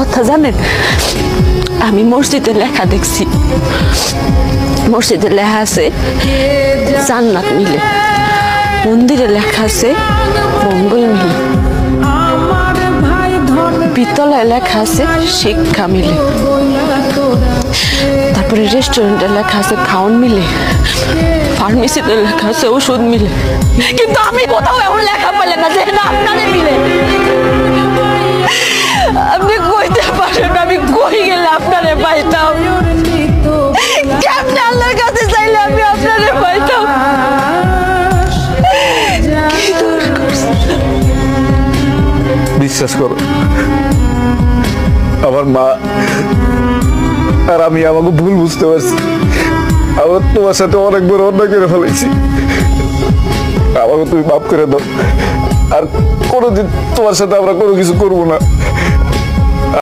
কথা জানেন, আমি মসজিদে লেখা দেখছি, মসজিদে লেখা আছে জান্নাত মিলে, মন্দিরে লেখা আছে মঙ্গল মিলে, বিদ্যালয়ে লেখা আছে শিক্ষা মিলে, তারপরে রেস্টুরেন্টে লেখা আছে খাওয়ান মিলে, ফার্মেসিতে লেখা আছে ওষুধ মিলে। কিন্তু আমি কোথাও এমন লেখা পেলে না যে না আপনারে মিলে। আপনি কইতে পারেন আমি কই গেলে আপনারে পাইতাম, কেমনে আল্লাহর কাছে চাইলে আমি আপনারে পাইতাম। বিশ্বাস করো, আমার মা আর আমি আমাকে ভুল বুঝতে পারছি। আমার তোমার সাথে অনেক বড় অন্যায় করে ফেলেছি, আমাকে তুমি মাফ করে দাও। আর কোনোদিন তোমার সাথে আমরা কোনো কিছু করবো না।